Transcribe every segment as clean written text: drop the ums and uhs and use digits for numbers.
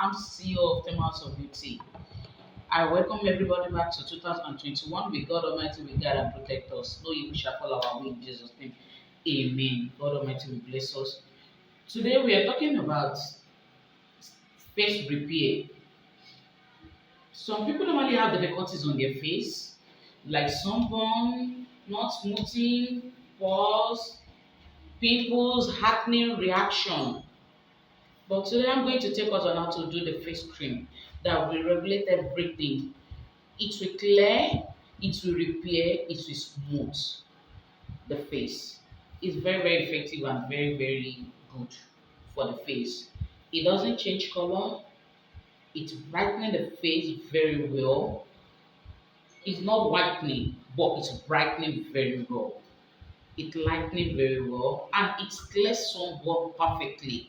I'm CEO of House of Beauty. I welcome everybody back to 2021. May God Almighty will guide and protect us. No evil shall follow our way in Jesus' name. Amen. God Almighty will bless us. Today we are talking about face repair. Some people normally have difficulties on their face, like sunburn, not smoothing, pores, pimples, acne reaction. But today I'm going to take us on how to do the face cream that will regulate everything. It will clear, it will repair, it will smooth the face. It's very, very effective and very, very good for the face. It doesn't change color, it brightens the face very well. It's not whitening, but it's brightening very well. It lightening very well and it clears sunburn perfectly.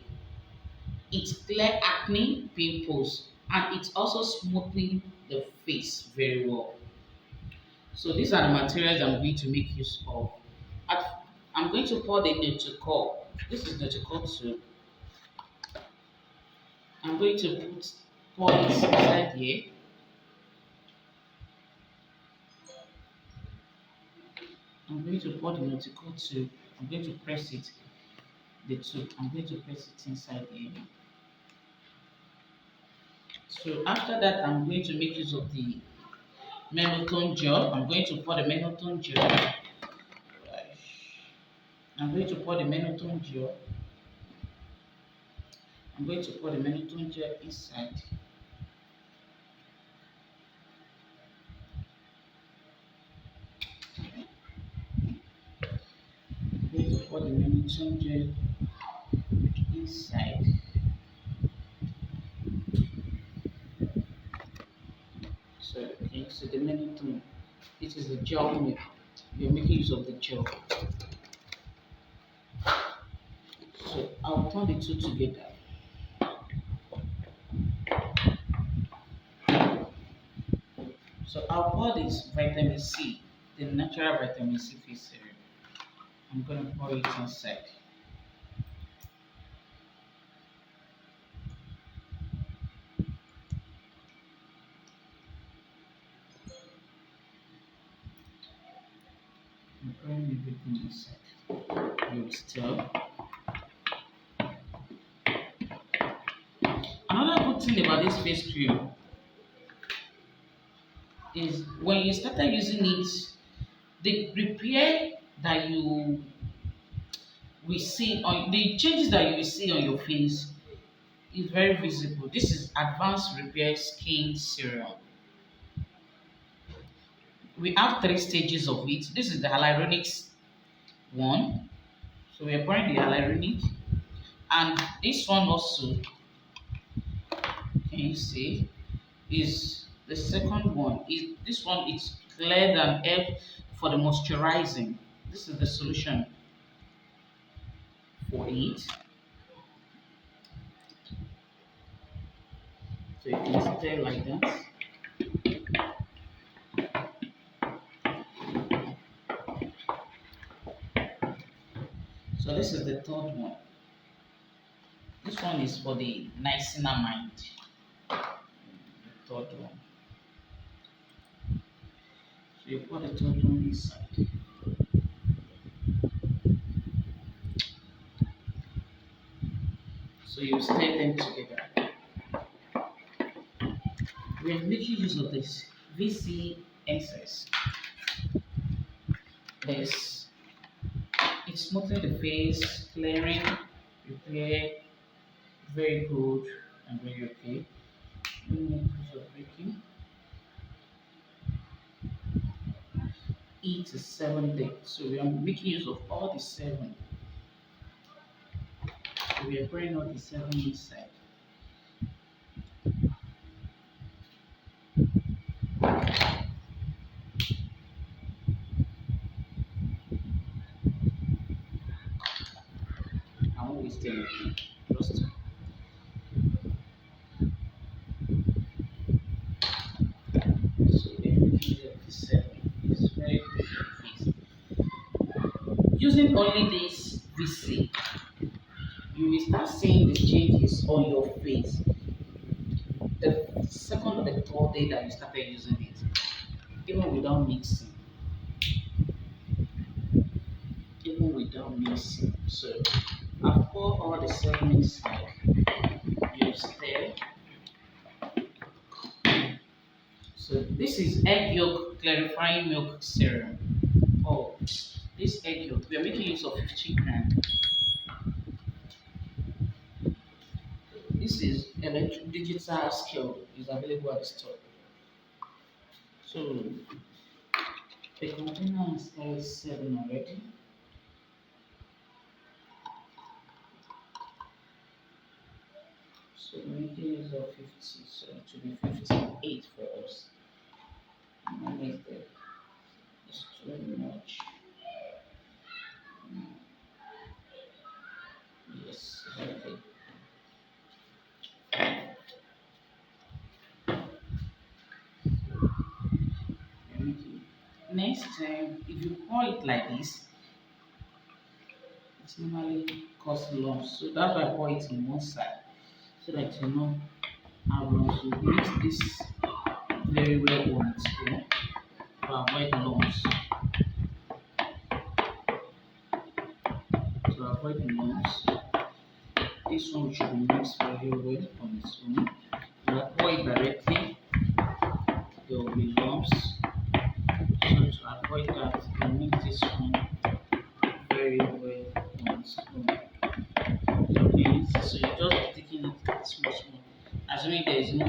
It clear acne, pimples, and it's also smoothing the face very well. So these are the materials I'm going to make use of. I'm going to pour the Nutricol. This is Nutricol 2. I'm going to pour it inside here. I'm going to pour the Nutricol 2. I'm going to press it. The two. I'm going to press it inside here. So after that, I'm going to make use of the Menotone gel. I'm going to pour the Menotone gel. I'm going to pour the Menotone gel. I'm going to pour the Menotone gel inside. I'm going to pour the Menotone gel inside. So the Menotone, this is the gel milk. We're making use of the gel. So I'll turn the two together. So I'll pour this vitamin C, the natural vitamin C face serum. I'm going to pour it inside. I'm pouring everything inside. You'll stir. Another good thing about this face cream is when you started using it, the repair that you will see on the changes that you will see on your face is very visible. This is Advanced Repair Skin Serum. We have 3 stages of it. This is the hyaluronic one. So we are pouring the hyaluronic, and this one also, can you see, is the second one. This one is clear and help for the moisturizing. This is the solution for it. So you can stir like that. So this is the third one. This one is for the niacinamide. The third one. So you put the third one inside. So you stir them together. We are making use of this VCSS. This it's smoothing the face, clearing, repair, very good and very okay. We make use of breaking. 8 to 7 days. So we are making use of all the 7. So we are pouring all the 7 inside. I won't waste anything. Just so we are making use of the 7. It's very good for the face. Using only this VC, you will start seeing the changes on your face. second or the third day that you started using it, even without mixing, even without mixing. So after all the 7 minutes, you stir. So this is egg yolk clarifying milk serum. Oh, this egg yolk, we are making use of 50 gram. This is electric digital scale, is available at the store. So the container is size 7 already. So we're making use of 50, so it should be 58 for us. Minus that is too much. Yes, okay. Next time, if you pour it like this, it normally causes lumps. So that's why I pour it in one side, so that you know how lumps. You mix this very well on its own to avoid lumps. To avoid lumps, this one should be mixed very well on its own. If I pour it directly, there will be lumps. So to avoid that, you mix this one very well on its own. So you just be taking it small small. Assuming there is no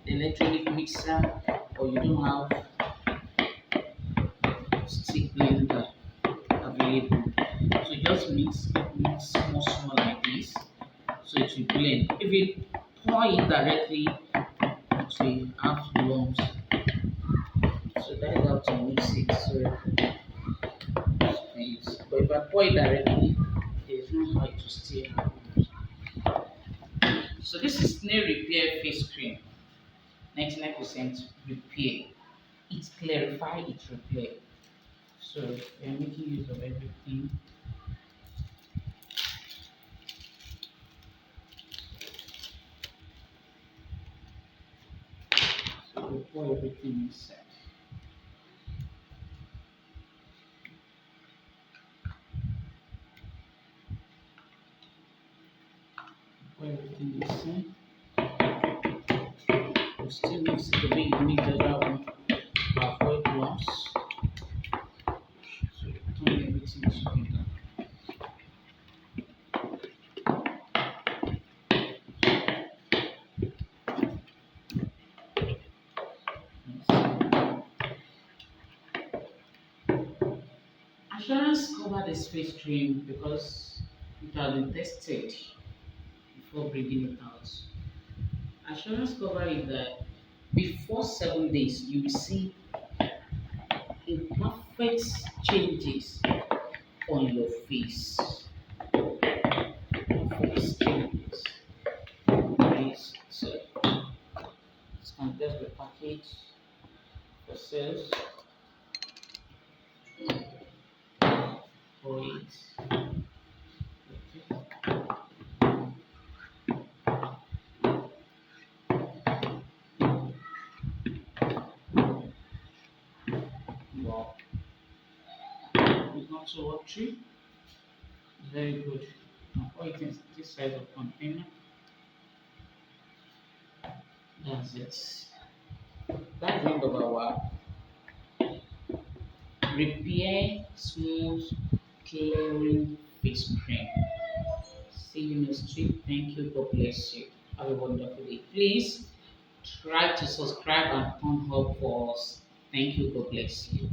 electronic mixer or you don't have stick blender available. So just mix small small like this. So it will blend. If you pour it directly, it will have lumps. So that is how to mix it. So please. But if I pour it directly, there is no how to still have lumps. So this is nail repair face cream. 99% repair. It clarify, it repair. So we are making use of everything. So we pour everything inside. Pour everything inside. We still mix it the way you mix the other one to avoid lumps. So turn everything together. Assurance cover this face cream because it has been tested before bringing it out. Assurance cover is that before 7 days you will see a perfect changes on your face. Perfect changes. Please, so this can just be packaged for sales for it. Wow, it's not so watery. It's very good. Now pour it in this size of container. That's it. That's the end of our repair smooth clearing face cream. See you next week. Thank you. God bless you. Have a wonderful day. Please try to subscribe and turn up for us. Thank you. God bless you.